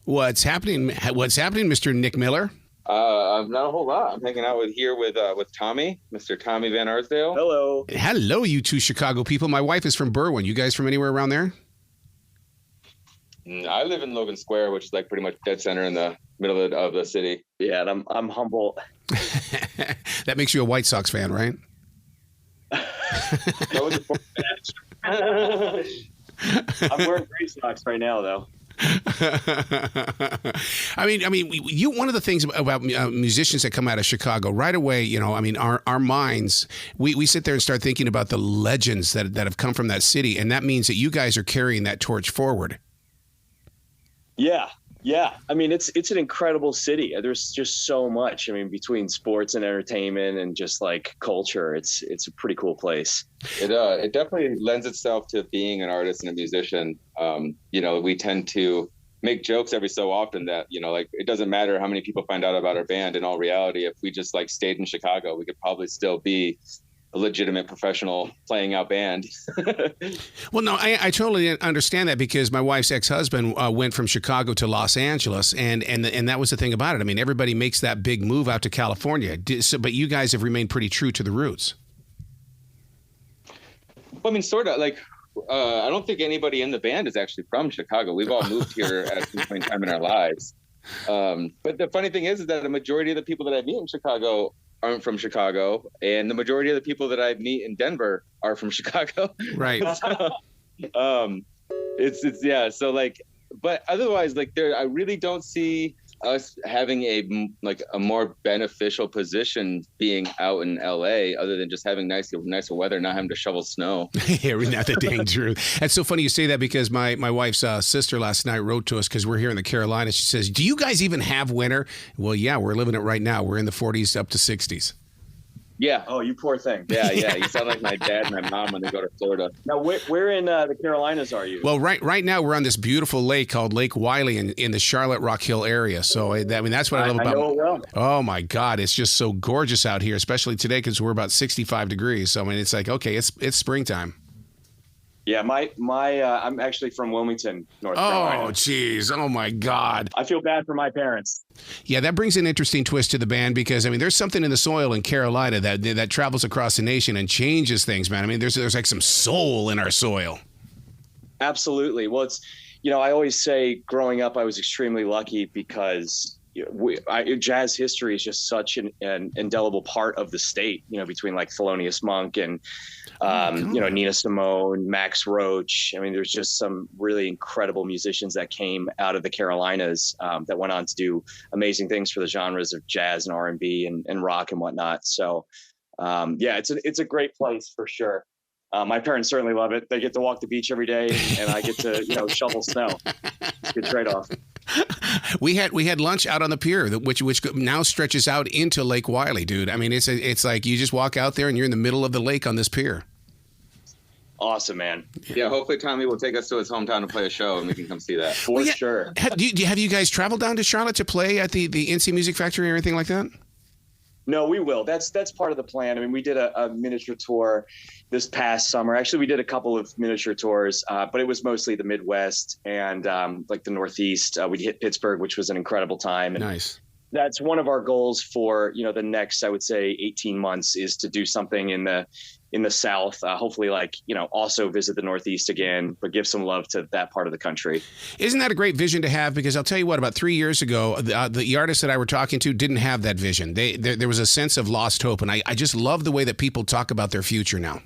What's happening? What's happening, Mr. Nick Miller? Not a whole lot. I'm hanging out with Tommy, Mr. Tommy Van Arsdale. Hello. Hello, you two Chicago people. My wife is from Berwyn. You guys from anywhere around there? I live in Logan Square, which is like pretty much dead center in the middle of the city. Yeah, and I'm humble. That makes you a White Sox fan, right? I'm wearing Gray Sox right now, though. I mean, one of the things about musicians that come out of Chicago right away, you know, I mean, our minds, we sit there and start thinking about the legends that have come from that city, and that means that you guys are carrying that torch forward. Yeah. I mean, it's an incredible city. There's just so much. I mean, between sports and entertainment and just like culture, it's a pretty cool place. It definitely lends itself to being an artist and a musician. You know, we tend to make jokes every so often that, you know, like it doesn't matter how many people find out about our band. In all reality, if we just like stayed in Chicago, we could probably still be a legitimate professional playing out band. Well, no, I totally understand that because my wife's ex-husband went from Chicago to Los Angeles, and that was the thing about it. I mean, everybody makes that big move out to California, but you guys have remained pretty true to the roots. Well, I mean, sort of like, I don't think anybody in the band is actually from Chicago. We've all moved here at some point in time in our lives. But the funny thing is that a majority of the people that I meet in Chicago aren't from Chicago, and the majority of the people that I meet in Denver are from Chicago. Right. So, it's yeah. So like, but otherwise, like I really don't see us having a more beneficial position being out in LA other than just having nicer weather, not having to shovel snow. Yeah, not the dang truth. That's so funny you say that because my wife's sister last night wrote to us because we're here in the Carolinas. She says, "Do you guys even have winter?" Well, yeah, we're living it right now. We're in the 40s up to 60s. Yeah. Oh, you poor thing. Yeah. You sound like my dad and my mom when they go to Florida. Now, where in the Carolinas are you? Well, right now we're on this beautiful lake called Lake Wiley in the Charlotte Rock Hill area. So, I mean, that's what I love about it. I know it well. Oh, my God. It's just so gorgeous out here, especially today because we're about 65 degrees. So, I mean, it's like, okay, it's springtime. Yeah, I'm actually from Wilmington, North Carolina. Oh, geez. Oh, my God. I feel bad for my parents. Yeah, that brings an interesting twist to the band because, I mean, there's something in the soil in Carolina that travels across the nation and changes things, man. I mean, there's like some soul in our soil. Absolutely. Well, it's, you know, I always say growing up, I was extremely lucky because jazz history is just such an indelible part of the state, you know, between like Thelonious Monk and, you know, Nina Simone, Max Roach. I mean, there's just some really incredible musicians that came out of the Carolinas that went on to do amazing things for the genres of jazz and R&B and rock and whatnot. So, yeah, it's a great place for sure. My parents certainly love it. They get to walk the beach every day, and I get to, you know, shovel snow. It's a good trade-off. We had lunch out on the pier, which now stretches out into Lake Wiley, dude. I mean, it's like you just walk out there and you're in the middle of the lake on this pier. Awesome, man. Yeah, hopefully Tommy will take us to his hometown to play a show, and we can come see that. For sure. Have you guys traveled down to Charlotte to play at the NC Music Factory or anything like that? No, we will. That's part of the plan. I mean, we did a miniature tour this past summer. Actually, we did a couple of miniature tours, but it was mostly the Midwest and like the Northeast. We hit Pittsburgh, which was an incredible time. And nice. That's one of our goals for, you know, the next, I would say 18 months is to do something in the South, hopefully like, you know, also visit the Northeast again, but give some love to that part of the country. Isn't that a great vision to have? Because I'll tell you what, about 3 years ago, the artists that I were talking to didn't have that vision. There was a sense of lost hope. And I just love the way that people talk about their future now.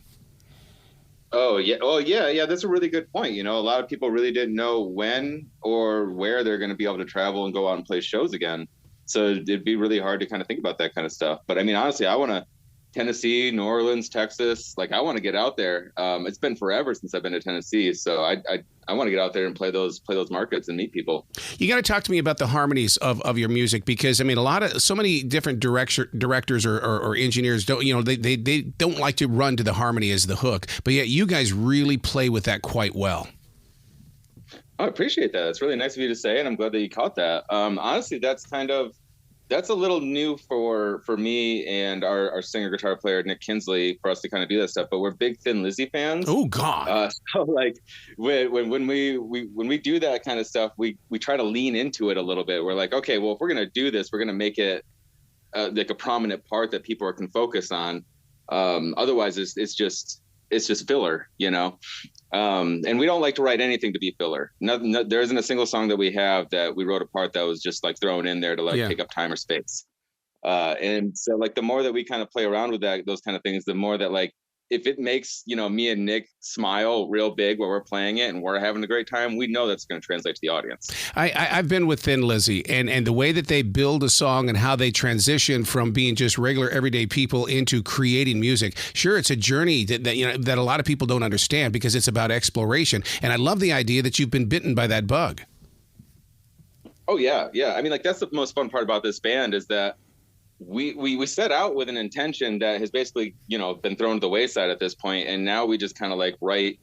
Oh, yeah. Oh, yeah. That's a really good point. You know, a lot of people really didn't know when or where they're going to be able to travel and go out and play shows again. So it'd be really hard to kind of think about that kind of stuff. But I mean, honestly, I want to Tennessee, New Orleans, Texas. Like, I want to get out there. It's been forever since I've been to Tennessee, so I want to get out there and play those markets and meet people. You got to talk to me about the harmonies of your music because I mean, so many different directors or engineers don't, you know, they don't like to run to the harmony as the hook, but yet you guys really play with that quite well. I appreciate that. It's really nice of you to say, and I'm glad that you caught that. Honestly, that's kind of That's a little new for me and our singer guitar player Nick Kinsley, for us to kind of do that stuff. But we're big Thin Lizzy fans. Oh God! So like when we do that kind of stuff, we try to lean into it a little bit. We're like, okay, well, if we're gonna do this, we're gonna make it like a prominent part that people can focus on. Otherwise, it's just filler, you know. And we don't like to write anything to be filler. There isn't a single song that we have that we wrote a part that was just like thrown in there to like take up time or space. And so like the more that we kind of play around with those kind of things, the more that like, if it makes, you know, me and Nick smile real big while we're playing it and we're having a great time, we know that's going to translate to the audience. I've been with Thin Lizzy, and the way that they build a song and how they transition from being just regular everyday people into creating music. Sure, it's a journey that you know that a lot of people don't understand because it's about exploration. And I love the idea that you've been bitten by that bug. Oh yeah. I mean, like that's the most fun part about this band is that we set out with an intention that has basically, you know, been thrown to the wayside at this point, and now we just kind of like write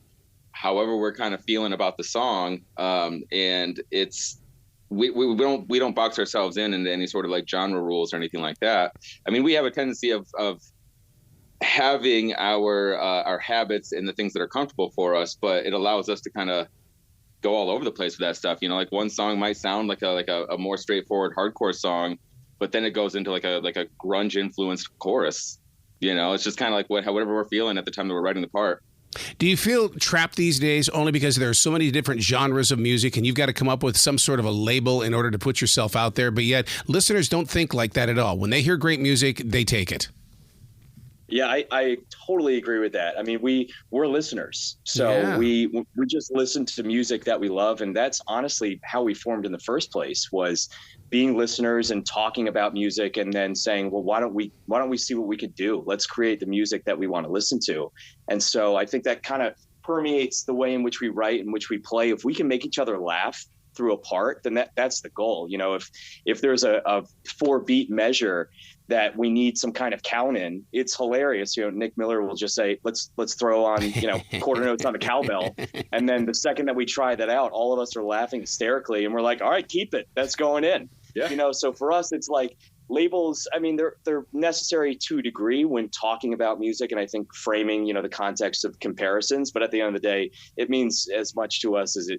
however we're kind of feeling about the song, and it's we don't box ourselves into any sort of like genre rules or anything like that. I mean, we have a tendency of having our habits and the things that are comfortable for us, but it allows us to kind of go all over the place with that stuff. You know, like one song might sound like a more straightforward hardcore song, but then it goes into like a grunge influenced chorus. You know, it's just kind of like whatever we're feeling at the time that we're writing the part. Do you feel trapped these days only because there are so many different genres of music and you've got to come up with some sort of a label in order to put yourself out there, but yet listeners don't think like that at all? When they hear great music, they take it. Yeah, I totally agree with that. I mean, we're listeners, so we just listen to music that we love, and that's honestly how we formed in the first place, was being listeners and talking about music, and then saying, well, why don't we see what we could do? Let's create the music that we want to listen to. And so I think that kind of permeates the way in which we write, in which we play. If we can make each other laugh through a part, then that's the goal. You know, if there's a 4-beat measure that we need some kind of count in, it's hilarious. You know, Nick Miller will just say, let's throw on, you know, quarter notes on the cowbell. And then the second that we try that out, all of us are laughing hysterically, and we're like, all right, keep it. That's going in. Yeah. You know, so for us, it's like labels. I mean, they're necessary to a degree when talking about music, and I think framing, you know, the context of comparisons. But at the end of the day, it means as much to us as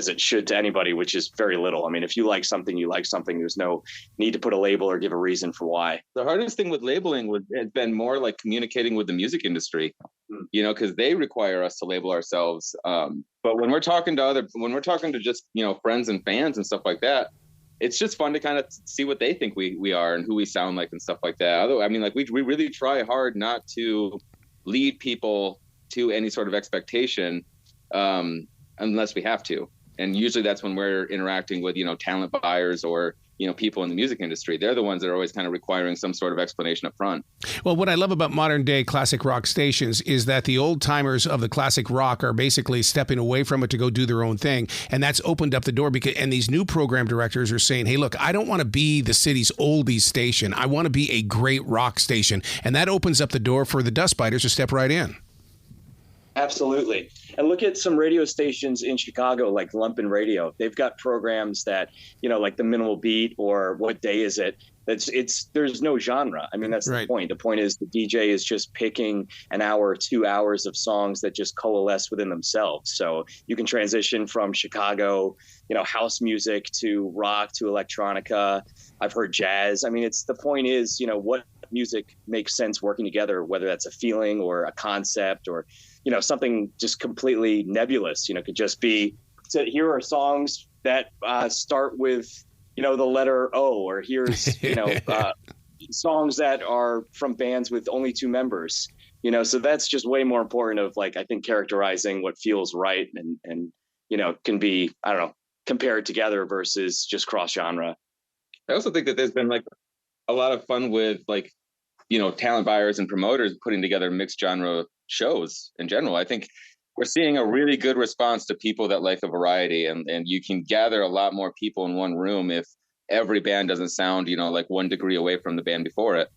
it should to anybody, which is very little. I mean, if you like something, you like something. There's no need to put a label or give a reason for why. The hardest thing with labeling has been more like communicating with the music industry, you know, because they require us to label ourselves. But when we're talking to just, you know, friends and fans and stuff like that, it's just fun to kind of see what they think we are and who we sound like and stuff like that. Although, I mean, like we really try hard not to lead people to any sort of expectation unless we have to. And usually that's when we're interacting with, you know, talent buyers or, you know, people in the music industry. They're the ones that are always kind of requiring some sort of explanation up front. Well, what I love about modern day classic rock stations is that the old timers of the classic rock are basically stepping away from it to go do their own thing. And that's opened up the door and these new program directors are saying, hey, look, I don't want to be the city's oldies station. I want to be a great rock station. And that opens up the door for the dust biters to step right in. Absolutely. And look at some radio stations in Chicago, like Lumpin' Radio. They've got programs that, you know, like the Minimal Beat or What Day Is It? There's no genre. I mean, that's the point. The point is the DJ is just picking an hour or 2 hours of songs that just coalesce within themselves. So you can transition from Chicago, you know, house music to rock to electronica. I've heard jazz. I mean, the point is, you know, what music makes sense working together, whether that's a feeling or a concept or, you know, something just completely nebulous. You know, could just be, so here are songs that start with, you know, the letter O, or here's, you know, songs that are from bands with only 2 members, you know, so that's just way more important of like, I think characterizing what feels right and, you know, can be, I don't know, compared together versus just cross genre. I also think that there's been like a lot of fun with like, you know, talent buyers and promoters putting together mixed genre shows in general. I think we're seeing a really good response to people that like a variety, and you can gather a lot more people in one room if every band doesn't sound, you know, like 1 degree away from the band before it.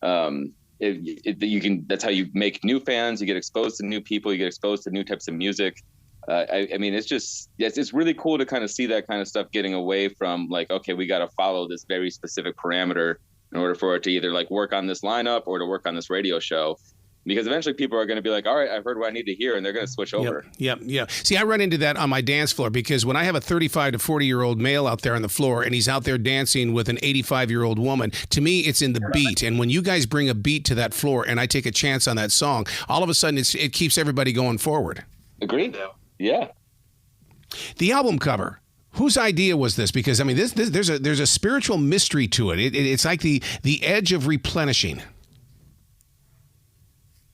That's how you make new fans. You get exposed to new people. You get exposed to new types of music. I mean, it's really cool to kind of see that kind of stuff getting away from like, okay, we got to follow this very specific parameter in order for it to either like work on this lineup or to work on this radio show. Because eventually people are going to be like, all right, I've heard what I need to hear, and they're going to switch over. Yep. See, I run into that on my dance floor because when I have a 35 to 40-year-old male out there on the floor and he's out there dancing with an 85-year-old woman, to me, it's in the beat. And when you guys bring a beat to that floor and I take a chance on that song, all of a sudden it keeps everybody going forward. Agreed. Yeah. The album cover. Whose idea was this? Because, I mean, there's a spiritual mystery to it. It's like the edge of replenishing.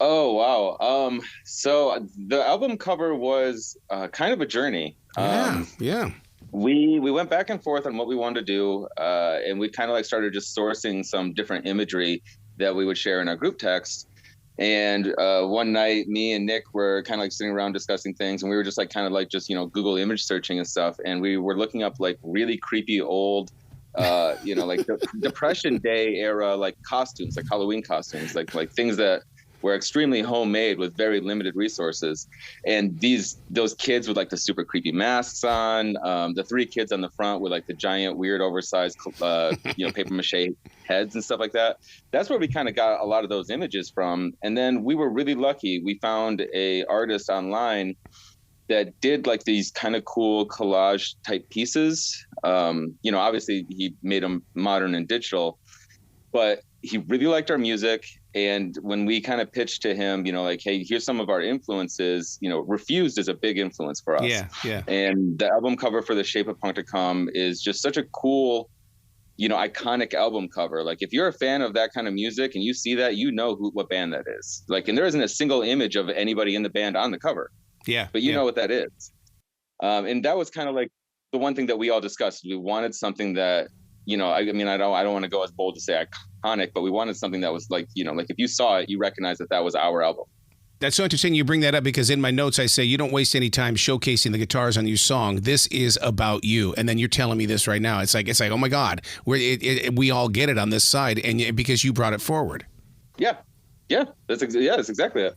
Oh, wow. So the album cover was kind of a journey. Yeah. We went back and forth on what we wanted to do, and we kind of like started just sourcing some different imagery that we would share in our group text. And one night, me and Nick were kind of like sitting around discussing things, and we were just like kind of like just, Google image searching and stuff. And we were looking up like really creepy old, like the Depression Day era, like costumes, like Halloween costumes, like things that were extremely homemade with very limited resources. And those kids with like the super creepy masks on, the three kids on the front with like the giant weird oversized paper mache heads and stuff like that. That's where we kind of got a lot of those images from. And then we were really lucky. We found a artist online that did like these kind of cool collage type pieces. Obviously he made them modern and digital, but he really liked our music. And when we kind of pitched to him, like, hey, here's some of our influences, Refused is a big influence for us. Yeah. And the album cover for The Shape of Punk to Come is just such a cool, iconic album cover. Like if you're a fan of that kind of music and you see that, what band that is. Like, and there isn't a single image of anybody in the band on the cover. Yeah. But you know what that is. And that was kind of like the one thing that we all discussed. We wanted something that, I don't want to go as bold to say iconic, but we wanted something that was like, like if you saw it, you recognize that was our album. That's so interesting you bring that up because in my notes I say you don't waste any time showcasing the guitars on your song. This is about you, and then you're telling me this right now. It's like oh my God, we all get it on this side, and because you brought it forward. Yeah, that's exactly it.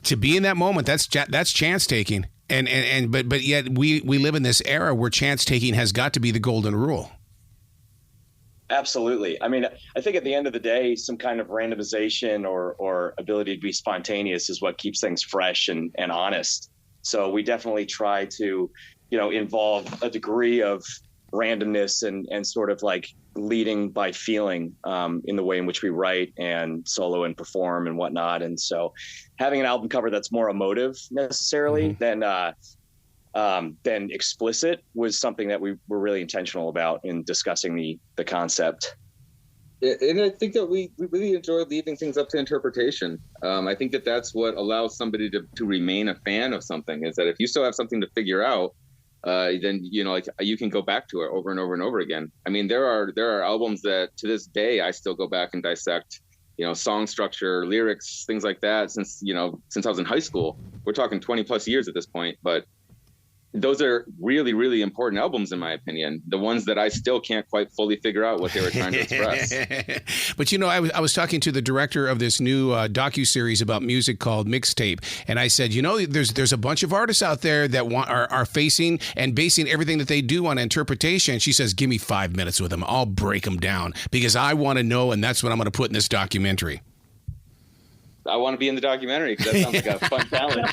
To be in that moment, that's chance taking, but yet we live in this era where chance taking has got to be the golden rule. Absolutely. I mean, I think at the end of the day, some kind of randomization or ability to be spontaneous is what keeps things fresh and honest. So we definitely try to, involve a degree of randomness and sort of like leading by feeling in the way in which we write and solo and perform and whatnot. And so having an album cover that's more emotive necessarily than explicit was something that we were really intentional about in discussing the concept. And I think that we really enjoy leaving things up to interpretation. I think that that's what allows somebody to remain a fan of something, is that if you still have something to figure out, then, like you can go back to it over and over and over again. I mean, there are albums that to this day, I still go back and dissect, song structure, lyrics, things like that since I was in high school. We're talking 20 plus years at this point, but those are really, really important albums, in my opinion. The ones that I still can't quite fully figure out what they were trying to express. But, I was talking to the director of this new docuseries about music called Mixtape. And I said, there's a bunch of artists out there that are facing and basing everything that they do on interpretation. She says, give me 5 minutes with them. I'll break them down because I want to know. And that's what I'm going to put in this documentary. I want to be in the documentary because that sounds like a fun challenge.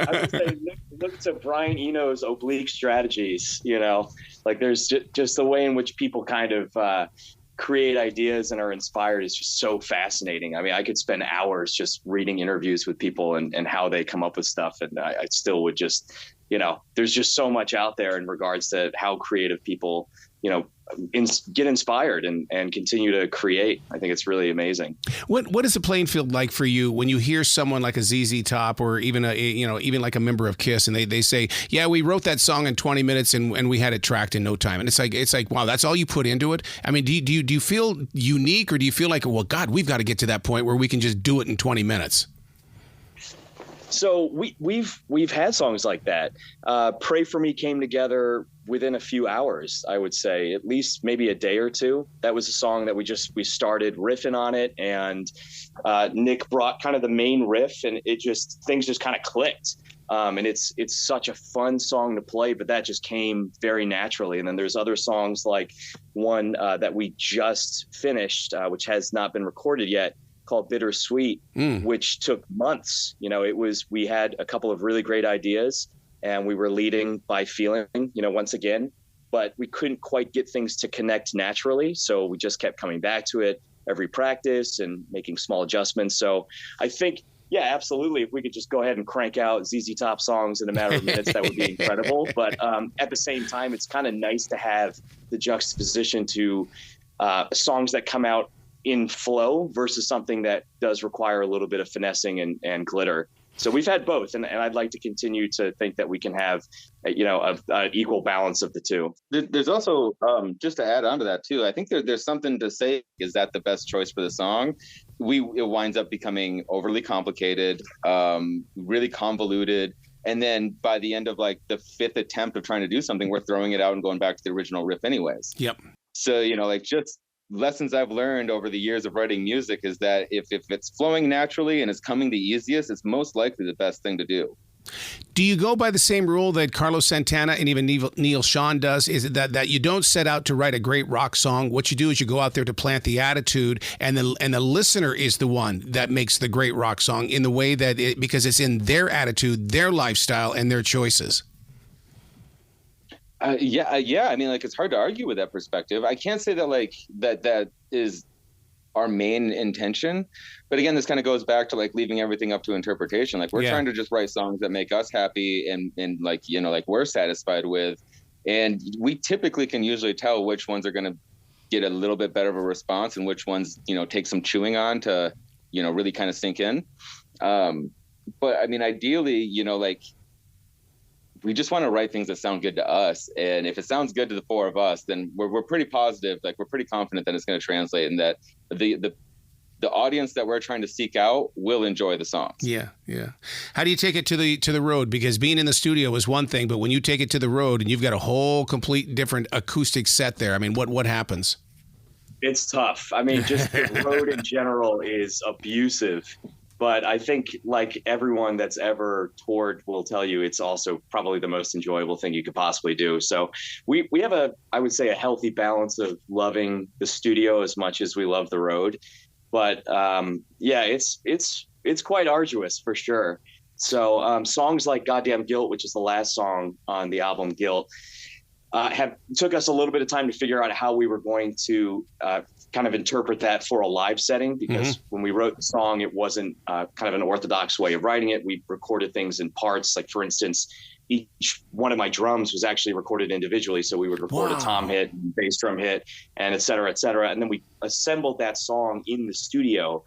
I would say look to Brian Eno's Oblique Strategies. Like there's just the way in which people kind of create ideas and are inspired is just so fascinating. I mean, I could spend hours just reading interviews with people and how they come up with stuff, and I still would just, there's just so much out there in regards to how creative people, get inspired and continue to create. I think it's really amazing. What is the playing field like for you when you hear someone like a ZZ Top or even even like a member of Kiss and they say, yeah, we wrote that song in 20 minutes and we had it tracked in no time. And it's like, wow, that's all you put into it. I mean, do you feel unique, or do you feel like, well, God, we've got to get to that point where we can just do it in 20 minutes? So we've had songs like that. Pray for Me came together within a few hours, I would say, at least maybe a day or two. That was a song that we started riffing on it, and Nick brought kind of the main riff, and things just kind of clicked. And it's such a fun song to play, but that just came very naturally. And then there's other songs like one that we just finished, which has not been recorded yet, called Bittersweet, which took months. We had a couple of really great ideas, and we were leading by feeling, once again, but we couldn't quite get things to connect naturally. So we just kept coming back to it every practice and making small adjustments. So I think, yeah, absolutely, if we could just go ahead and crank out ZZ Top songs in a matter of minutes, that would be incredible. But at the same time, it's kind of nice to have the juxtaposition to songs that come out in flow versus something that does require a little bit of finessing and glitter. So we've had both, and I'd like to continue to think that we can have, an equal balance of the two. There's also, just to add on to that too, I think there's something to say, is that the best choice for the song? It winds up becoming overly complicated, really convoluted. And then by the end of like the fifth attempt of trying to do something, we're throwing it out and going back to the original riff anyways. Yep. So, just lessons I've learned over the years of writing music is that if it's flowing naturally and it's coming the easiest, it's most likely the best thing to do. Do you go by the same rule that Carlos Santana and even Neil Sean does? Is it that you don't set out to write a great rock song? What you do is you go out there to plant the attitude, and the listener is the one that makes the great rock song in the way that because it's in their attitude, their lifestyle, and their choices. Yeah. I mean, like, it's hard to argue with that perspective. I can't say that like that is our main intention, but again, this kind of goes back to like leaving everything up to interpretation. Like we're trying to just write songs that make us happy and like, like we're satisfied with. And we typically can usually tell which ones are going to get a little bit better of a response and which ones, take some chewing on to, really kind of sink in. But I mean, ideally, like, we just want to write things that sound good to us. And if it sounds good to the four of us, then we're pretty positive. Like we're pretty confident that it's going to translate and that the audience that we're trying to seek out will enjoy the songs. Yeah. How do you take it to the road? Because being in the studio is one thing, but when you take it to the road and you've got a whole complete different acoustic set there, I mean, what happens? It's tough. I mean, just the road in general is abusive. But I think like everyone that's ever toured will tell you, it's also probably the most enjoyable thing you could possibly do. So we have I would say a healthy balance of loving the studio as much as we love the road. But it's quite arduous for sure. So songs like Goddamn Guilt, which is the last song on the album Guilt, took us a little bit of time to figure out how we were going to kind of interpret that for a live setting, because when we wrote the song, it wasn't kind of an orthodox way of writing it. We recorded things in parts. Like, for instance, each one of my drums was actually recorded individually. So we would record a tom hit, bass drum hit, and et cetera, et cetera. And then we assembled that song in the studio,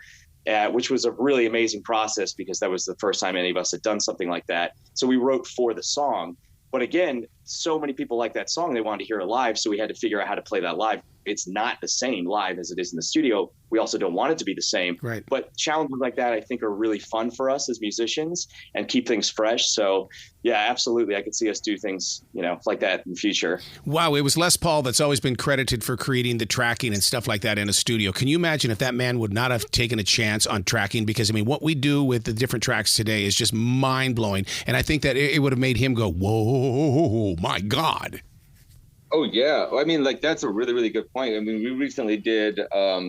which was a really amazing process because that was the first time any of us had done something like that. So we wrote for the song. But again, so many people like that song, they wanted to hear it live. So we had to figure out how to play that live. It's not the same live as it is in the studio. We also don't want it to be the same. Right. But challenges like that, I think, are really fun for us as musicians and keep things fresh. So, yeah, absolutely. I could see us do things, like that in the future. Wow. It was Les Paul that's always been credited for creating the tracking and stuff like that in a studio. Can you imagine if that man would not have taken a chance on tracking? Because, I mean, what we do with the different tracks today is just mind blowing. And I think that it would have made him go, whoa, my God. Oh, yeah. I mean, like, that's a really, really good point. I mean, we recently did,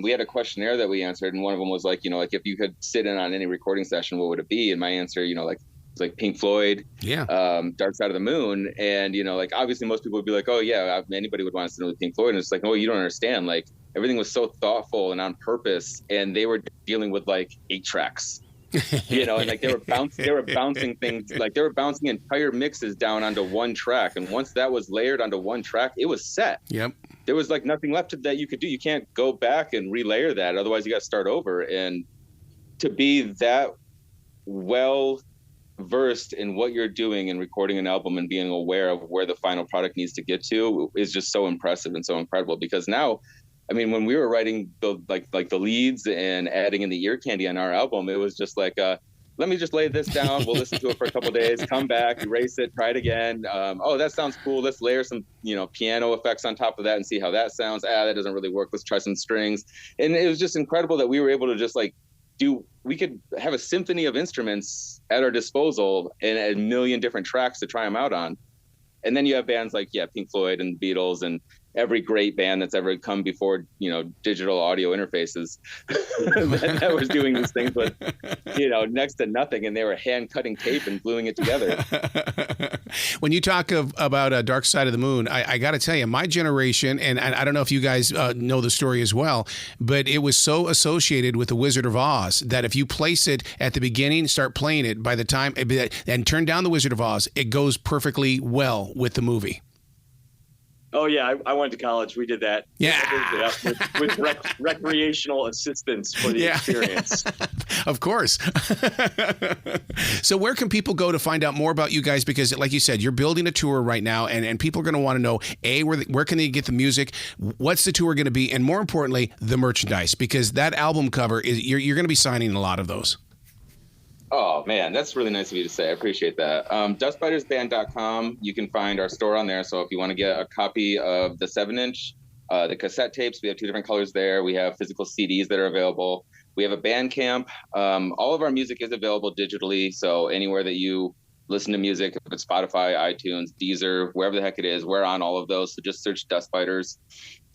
we had a questionnaire that we answered, and one of them was like, like, if you could sit in on any recording session, what would it be? And my answer, like Pink Floyd, Dark Side of the Moon. And, like, obviously most people would be like, oh, yeah, anybody would want to sit in with Pink Floyd. And it's like, oh, you don't understand. Like, everything was so thoughtful and on purpose, and they were dealing with like 8 tracks. And like they were bouncing things, like they were bouncing entire mixes down onto one track, and once that was layered onto one track, it was set. Yep. There was like nothing left that you could do. You can't go back and relayer that, otherwise you got to start over. And to be that well versed in what you're doing and recording an album and being aware of where the final product needs to get to is just so impressive and so incredible. Because now, I mean, when we were writing the leads and adding in the ear candy on our album, it was just like, let me just lay this down. We'll listen to it for a couple of days, come back, erase it, try it again. Oh, that sounds cool. Let's layer some, piano effects on top of that and see how that sounds. That doesn't really work. Let's try some strings. And it was just incredible that we were able to just we could have a symphony of instruments at our disposal and a million different tracks to try them out on. And then you have bands like, Pink Floyd and Beatles and every great band that's ever come before, digital audio interfaces that was doing these things with, next to nothing. And they were hand cutting tape and gluing it together. When you talk about Dark Side of the Moon, I got to tell you, my generation, and I don't know if you guys know the story as well, but it was so associated with The Wizard of Oz that if you place it at the beginning, start playing it by the time, and turn down The Wizard of Oz, it goes perfectly well with the movie. Oh, yeah. I went to college. We did that. Yeah. With recreational assistance for the experience. Of course. So where can people go to find out more about you guys? Because like you said, you're building a tour right now, and people are going to want to know, where can they get the music? What's the tour going to be? And more importantly, the merchandise, because that album cover, you're going to be signing a lot of those. Oh, man, that's really nice of you to say. I appreciate that. Dustbitersband.com. You can find our store on there. So if you want to get a copy of the 7-inch, the cassette tapes, we have 2 different colors there. We have physical CDs that are available. We have a Bandcamp. All of our music is available digitally. So anywhere that you listen to music, if it's Spotify, iTunes, Deezer, wherever the heck it is, we're on all of those. So just search Dustbiters.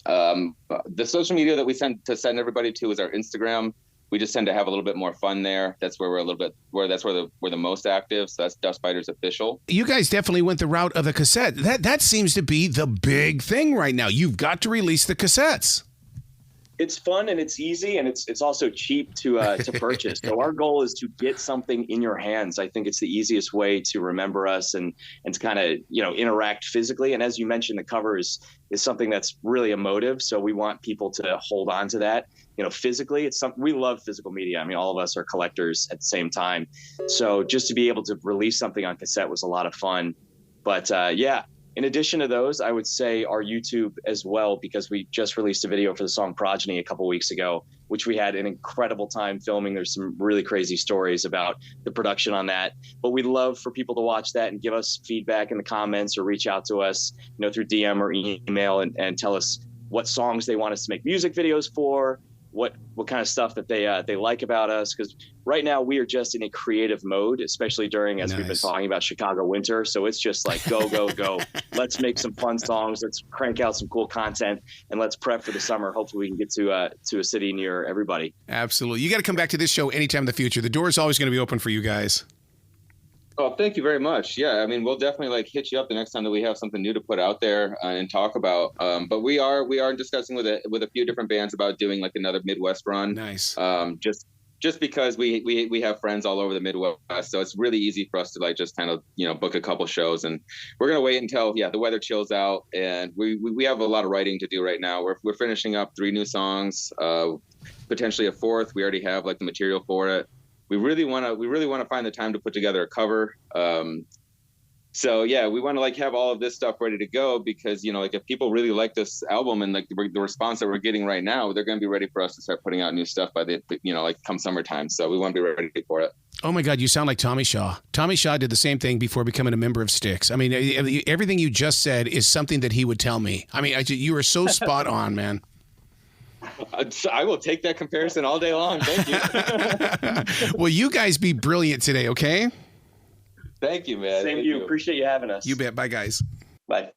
The social media that we send everybody to is our Instagram. We just tend to have a little bit more fun there. That's where we're we're the most active. So that's Dustbiters Official. You guys definitely went the route of the cassette. That seems to be the big thing right now. You've got to release the cassettes. It's fun and it's easy and it's also cheap to purchase. So our goal is to get something in your hands. I think it's the easiest way to remember us and to kind of interact physically. And as you mentioned, the cover is something that's really emotive. So we want people to hold on to that. Physically, it's something we love. Physical media. I mean, all of us are collectors at the same time. So just to be able to release something on cassette was a lot of fun. But in addition to those, I would say our YouTube as well, because we just released a video for the song Progeny a couple weeks ago, which we had an incredible time filming. There's some really crazy stories about the production on that. But we'd love for people to watch that and give us feedback in the comments or reach out to us, through DM or email and tell us what songs they want us to make music videos for, what kind of stuff that they like about us. Because right now we are just in a creative mode, especially during, as we've been talking about, Chicago winter. So it's just like, go, go, go. Let's make some fun songs. Let's crank out some cool content and let's prep for the summer. Hopefully we can get to a city near everybody. Absolutely. You got to come back to this show anytime in the future. The door is always going to be open for you guys. Oh, thank you very much. Yeah, I mean, we'll definitely hit you up the next time that we have something new to put out there and talk about. But we are discussing with a few different bands about doing another Midwest run. Nice. Just because we have friends all over the Midwest, so it's really easy for us to just kind of book a couple shows, and we're gonna wait until the weather chills out, and we have a lot of writing to do right now. We're finishing up 3 new songs, potentially a 4th. We already have the material for it. We really want to find the time to put together a cover. So yeah, we want to have all of this stuff ready to go because if people really like this album and the response that we're getting right now, they're going to be ready for us to start putting out new stuff by the come summertime. So we want to be ready for it. Oh my God, you sound like Tommy Shaw. Tommy Shaw did the same thing before becoming a member of Styx. I mean, everything you just said is something that he would tell me. I mean, you were so spot on, man. I will take that comparison all day long. Thank you. Well, you guys be brilliant today, okay? Thank you, man. Same to you. Appreciate you having us. You bet. Bye, guys. Bye.